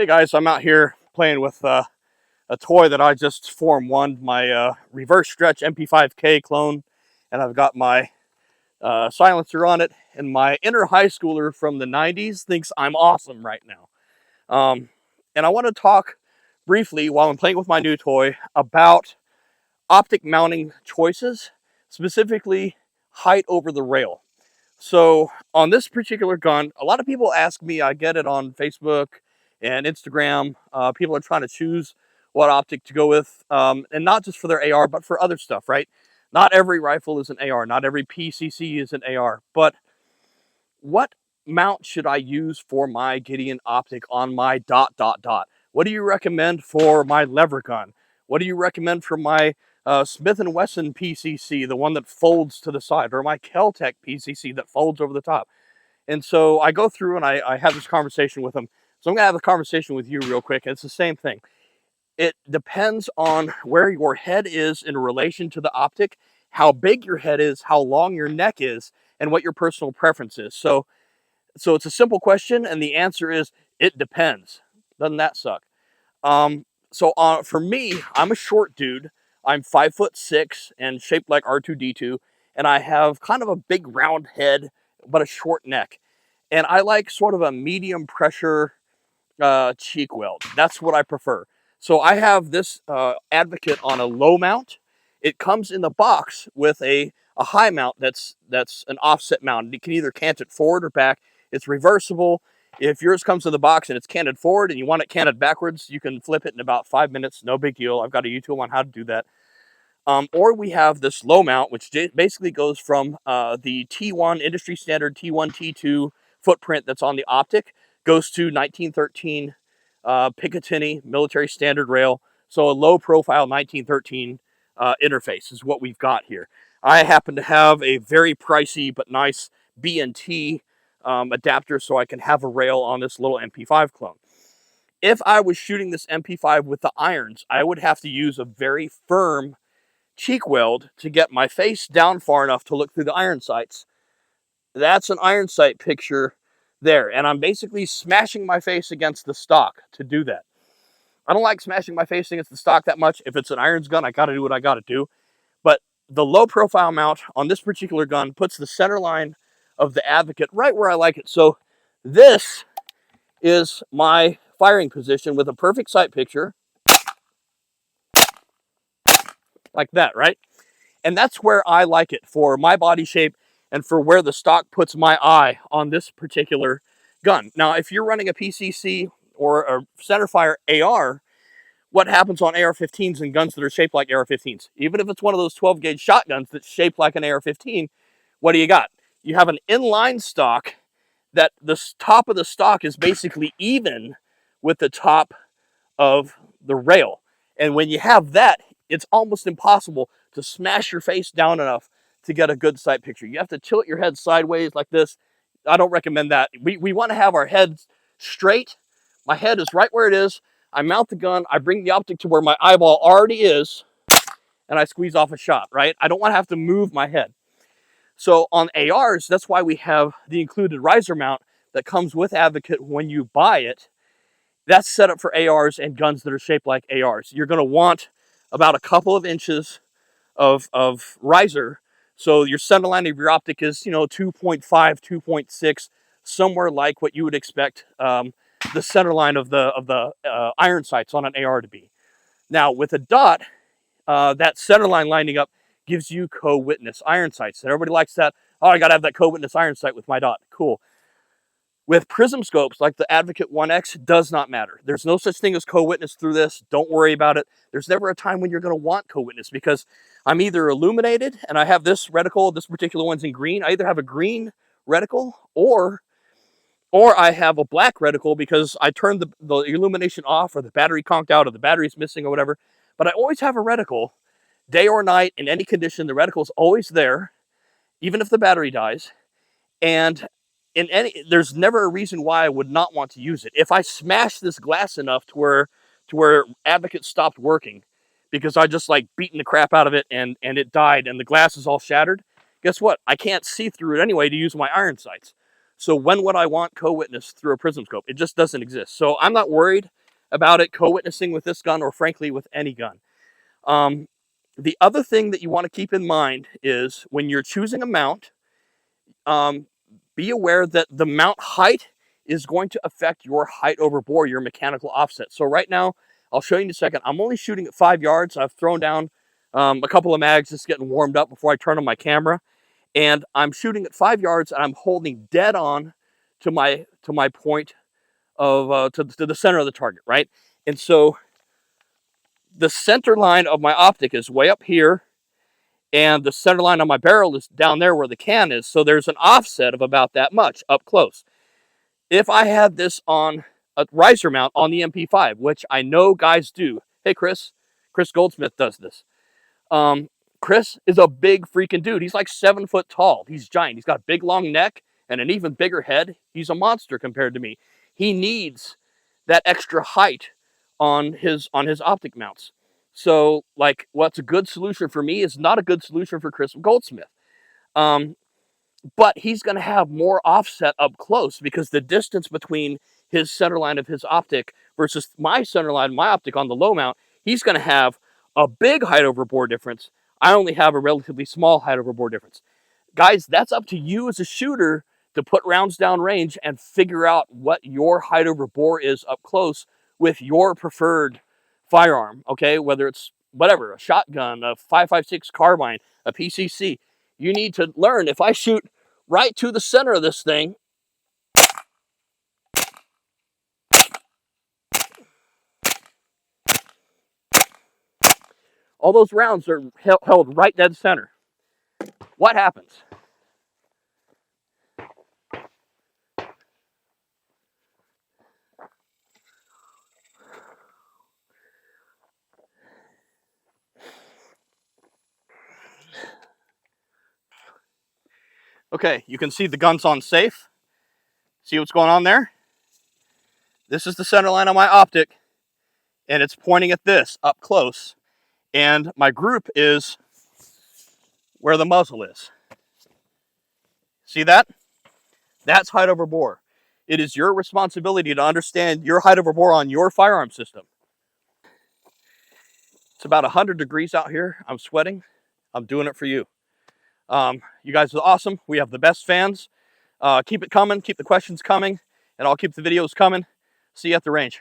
Hey guys, I'm out here playing with a toy that I just Form 1, my reverse stretch MP5K clone, and I've got my silencer on it, and my inner high schooler from the 90s thinks I'm awesome right now. And I want to talk briefly while I'm playing with my new toy about optic mounting choices, specifically height over the rail. So on this particular gun, a lot of people ask me, I get it on Facebook and Instagram. People are trying to choose what optic to go with, and not just for their AR, but for other stuff, right? Not every rifle is an AR. Not every PCC is an AR. But what mount should I use for my Gideon optic on my dot, dot, dot? What do you recommend for my lever gun? What do you recommend for my Smith & Wesson PCC, the one that folds to the side, or my Kel-Tec PCC that folds over the top? And so I go through and I have this conversation with them. So I'm going to have a conversation with you real quick. It's the same thing. It depends on where your head is in relation to the optic, how big your head is, how long your neck is, and what your personal preference is. So it's a simple question, and the answer is it depends. Doesn't that suck? For me, I'm a short dude. I'm 5'6" and shaped like R2D2, and I have kind of a big round head, but a short neck. And I like sort of a medium pressure cheek weld. That's what I prefer. So I have this Advocate on a low mount. It comes in the box with a high mount that's an offset mount. You can either cant it forward or back. It's reversible. If yours comes in the box and it's canted forward and you want it canted backwards, you can flip it in about 5 minutes. No big deal. I've got a YouTube on how to do that. Or we have this low mount, which basically goes from the T1 industry standard T1, T2 footprint that's on the optic, goes to 1913 Picatinny military standard rail. So a low profile 1913 interface is what we've got here. I happen to have a very pricey but nice B&T adapter so I can have a rail on this little MP5 clone. If I was shooting this MP5 with the irons, I would have to use a very firm cheek weld to get my face down far enough to look through the iron sights. That's an iron sight picture there, and I'm basically smashing my face against the stock to do that. I don't like smashing my face against the stock that much. If it's an irons gun, I got to do what I got to do. But the low profile mount on this particular gun puts the center line of the Advocate right where I like it. So this is my firing position with a perfect sight picture like that, right? And that's where I like it for my body shape and for where the stock puts my eye on this particular gun. Now, if you're running a PCC or a centerfire AR, what happens on AR-15s and guns that are shaped like AR-15s? Even if it's one of those 12-gauge shotguns that's shaped like an AR-15, what do you got? You have an inline stock that the top of the stock is basically even with the top of the rail. And when you have that, it's almost impossible to smash your face down enough to get a good sight picture. You have to tilt your head sideways like this. I don't recommend that. We want to have our heads straight. My head is right where it is. I mount the gun. I bring the optic to where my eyeball already is, and I squeeze off a shot, right? I don't want to have to move my head. So on ARs, that's why we have the included riser mount that comes with Advocate when you buy it. That's set up for ARs and guns that are shaped like ARs. You're going to want about a couple of inches of riser. So your center line of your optic is, 2.5, 2.6, somewhere like what you would expect the center line of the iron sights on an AR to be. Now, with a dot, that center line lining up gives you co-witness iron sights. And everybody likes that. Oh, I got to have that co-witness iron sight with my dot. Cool. With prism scopes like the Advocate 1X, does not matter. There's no such thing as co-witness through this. Don't worry about it. There's never a time when you're going to want co-witness because I'm either illuminated and I have this reticle, this particular one's in green. I either have a green reticle or I have a black reticle because I turned the illumination off or the battery conked out or the battery's missing or whatever. But I always have a reticle, day or night, in any condition. The reticle's always there, even if the battery dies. And there's never a reason why I would not want to use it. If I smash this glass enough to where Advocate stopped working because I just like beating the crap out of it and it died and the glass is all shattered, guess what? I can't see through it anyway to use my iron sights. So when would I want co-witness through a prism scope? It just doesn't exist. So I'm not worried about it co-witnessing with this gun, or frankly with any gun. The other thing that you want to keep in mind is when you're choosing a mount, be aware that the mount height is going to affect your height over bore, your mechanical offset. So right now, I'll show you in a second. I'm only shooting at 5 yards. I've thrown down a couple of mags just getting warmed up before I turn on my camera. And I'm shooting at 5 yards, and I'm holding dead on to my point of to the center of the target, right? And so the center line of my optic is way up here, and the center line on my barrel is down there where the can is. So there's an offset of about that much up close. If I had this on a riser mount on the MP5, which I know guys do. Hey, Chris Goldsmith does this. Chris is a big freaking dude. He's like 7 foot tall. He's giant. He's got a big long neck and an even bigger head. He's a monster compared to me. He needs that extra height on his optic mounts. So, like, what's a good solution for me is not a good solution for Chris Goldsmith. But he's going to have more offset up close because the distance between his center line of his optic versus my center line, my optic on the low mount, he's going to have a big height over bore difference. I only have a relatively small height over bore difference. Guys, that's up to you as a shooter to put rounds down range and figure out what your height over bore is up close with your preferred firearm, okay? Whether it's whatever, a shotgun, a 5.56 carbine, a PCC. You need to learn, if I shoot right to the center of this thing, all those rounds are held right dead center. What happens? Okay, you can see the gun's on safe. See what's going on there? This is the center line on my optic, and it's pointing at this up close. And my group is where the muzzle is. See that? That's height over bore. It is your responsibility to understand your height over bore on your firearm system. It's about 100 degrees out here. I'm sweating. I'm doing it for you. You guys are awesome. We have the best fans. Keep it coming. Keep the questions coming. And I'll keep the videos coming. See you at the range.